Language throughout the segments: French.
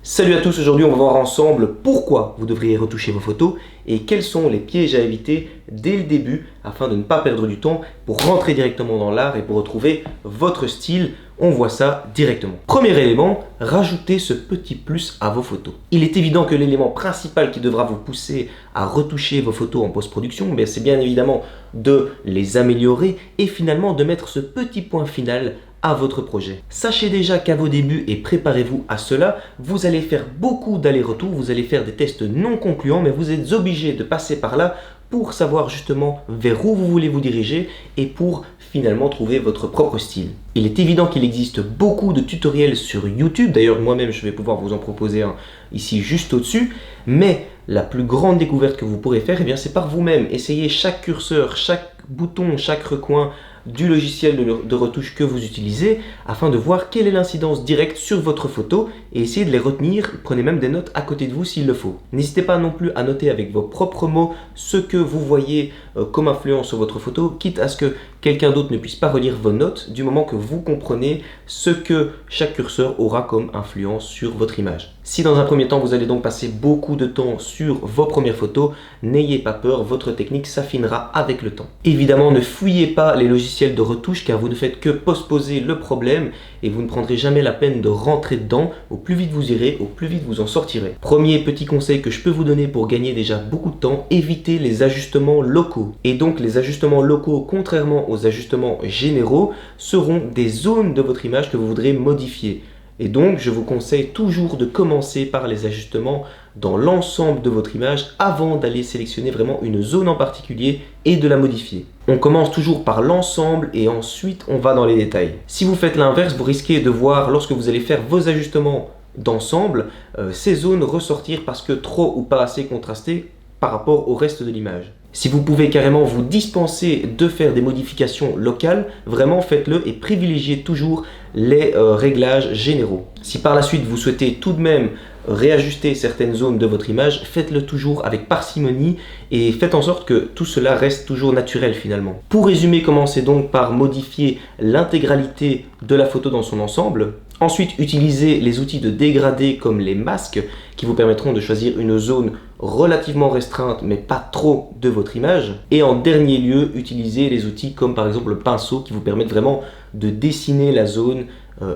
Salut à tous, aujourd'hui on va voir ensemble pourquoi vous devriez retoucher vos photos et quels sont les pièges à éviter dès le début afin de ne pas perdre du temps pour rentrer directement dans l'art et pour retrouver votre style. On voit ça directement. Premier élément, rajoutez ce petit plus à vos photos. Il est évident que l'élément principal qui devra vous pousser à retoucher vos photos en post-production, c'est bien évidemment de les améliorer et finalement de mettre ce petit point final à votre projet. Sachez déjà qu'à vos débuts, et préparez-vous à cela, vous allez faire beaucoup d'allers-retours, vous allez faire des tests non concluants, mais vous êtes obligé de passer par là pour savoir justement vers où vous voulez vous diriger et pour finalement trouver votre propre style. Il est évident qu'il existe beaucoup de tutoriels sur YouTube, d'ailleurs moi-même je vais pouvoir vous en proposer un ici juste au-dessus, mais la plus grande découverte que vous pourrez faire, c'est par vous-même. Essayez chaque curseur, chaque bouton, chaque recoin du logiciel de retouche que vous utilisez afin de voir quelle est l'incidence directe sur votre photo et essayez de les retenir. Prenez même des notes à côté de vous s'il le faut. N'hésitez pas non plus à noter avec vos propres mots ce que vous voyez comme influence sur votre photo, quitte à ce que quelqu'un d'autre ne puisse pas relire vos notes du moment que vous comprenez ce que chaque curseur aura comme influence sur votre image. Si dans un premier temps vous allez donc passer beaucoup de temps sur vos premières photos, n'ayez pas peur, votre technique s'affinera avec le temps. Évidemment, ne fouillez pas les logiciels de retouche car vous ne faites que postposer le problème et vous ne prendrez jamais la peine de rentrer dedans. Au plus vite vous irez, au plus vite vous en sortirez. Premier petit conseil que je peux vous donner pour gagner déjà beaucoup de temps, évitez les ajustements locaux. Et donc les ajustements locaux, contrairement aux ajustements généraux, seront des zones de votre image que vous voudrez modifier. Et donc, je vous conseille toujours de commencer par les ajustements dans l'ensemble de votre image avant d'aller sélectionner vraiment une zone en particulier et de la modifier. On commence toujours par l'ensemble et ensuite on va dans les détails. Si vous faites l'inverse, vous risquez de voir lorsque vous allez faire vos ajustements d'ensemble, ces zones ressortir parce que trop ou pas assez contrastées par rapport au reste de l'image. Si vous pouvez carrément vous dispenser de faire des modifications locales, vraiment faites-le et privilégiez toujours les réglages généraux. Si par la suite vous souhaitez tout de même réajuster certaines zones de votre image, faites-le toujours avec parcimonie et faites en sorte que tout cela reste toujours naturel finalement. Pour résumer, commencez donc par modifier l'intégralité de la photo dans son ensemble. Ensuite, utilisez les outils de dégradé comme les masques qui vous permettront de choisir une zone relativement restreinte mais pas trop de votre image. Et en dernier lieu, utilisez les outils comme par exemple le pinceau qui vous permettent vraiment de dessiner la zone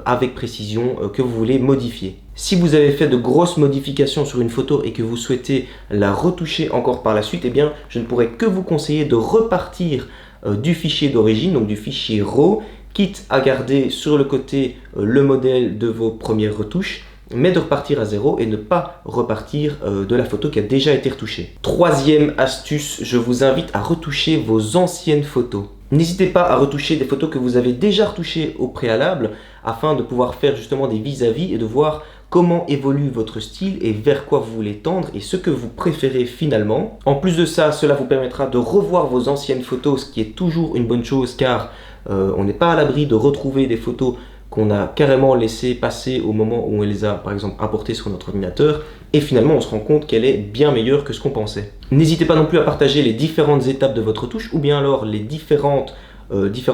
avec précision que vous voulez modifier. Si vous avez fait de grosses modifications sur une photo et que vous souhaitez la retoucher encore par la suite, je ne pourrais que vous conseiller de repartir du fichier d'origine, donc du fichier RAW, quitte à garder sur le côté le modèle de vos premières retouches, mais de repartir à zéro et ne pas repartir de la photo qui a déjà été retouchée. Troisième astuce, je vous invite à retoucher vos anciennes photos. N'hésitez pas à retoucher des photos que vous avez déjà retouchées au préalable afin de pouvoir faire justement des vis-à-vis et de voir comment évolue votre style et vers quoi vous voulez tendre et ce que vous préférez finalement. En plus de ça, cela vous permettra de revoir vos anciennes photos, ce qui est toujours une bonne chose car on n'est pas à l'abri de retrouver des photos qu'on a carrément laissé passer au moment où on les a par exemple importées sur notre ordinateur et finalement on se rend compte qu'elle est bien meilleure que ce qu'on pensait. N'hésitez pas non plus à partager les différentes étapes de votre retouche ou bien alors les différents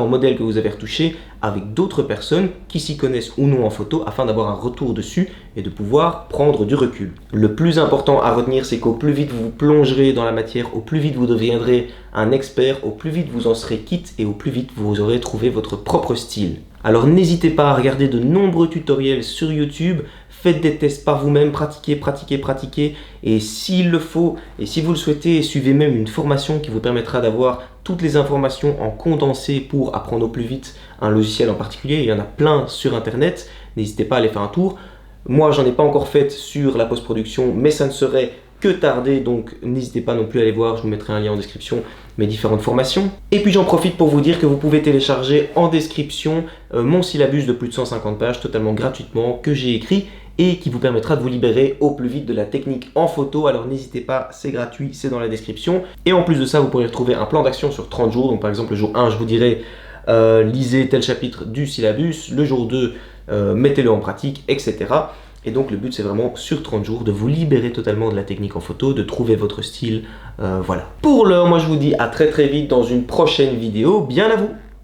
modèles que vous avez retouchés avec d'autres personnes qui s'y connaissent ou non en photo afin d'avoir un retour dessus et de pouvoir prendre du recul. Le plus important à retenir, c'est qu'au plus vite vous vous plongerez dans la matière, au plus vite vous deviendrez un expert, au plus vite vous en serez quitte et au plus vite vous aurez trouvé votre propre style. Alors n'hésitez pas à regarder de nombreux tutoriels sur YouTube, faites des tests par vous-même, pratiquez et s'il le faut et si vous le souhaitez, suivez même une formation qui vous permettra d'avoir toutes les informations en condensé pour apprendre au plus vite un logiciel en particulier. Il y en a plein sur internet, n'hésitez pas à aller faire un tour. Moi j'en ai pas encore fait sur la post-production mais ça ne serait que tardé, donc n'hésitez pas non plus à aller voir, je vous mettrai un lien en description, mes différentes formations. Et puis j'en profite pour vous dire que vous pouvez télécharger en description mon syllabus de plus de 150 pages totalement gratuitement que j'ai écrit et qui vous permettra de vous libérer au plus vite de la technique en photo. Alors n'hésitez pas, c'est gratuit, c'est dans la description. Et en plus de ça, vous pourrez retrouver un plan d'action sur 30 jours. Donc par exemple le jour 1, je vous dirai lisez tel chapitre du syllabus, le jour 2, mettez-le en pratique, etc. Et donc le but c'est vraiment sur 30 jours de vous libérer totalement de la technique en photo, de trouver votre style, voilà. Pour l'heure, moi je vous dis à très vite dans une prochaine vidéo, bien à vous.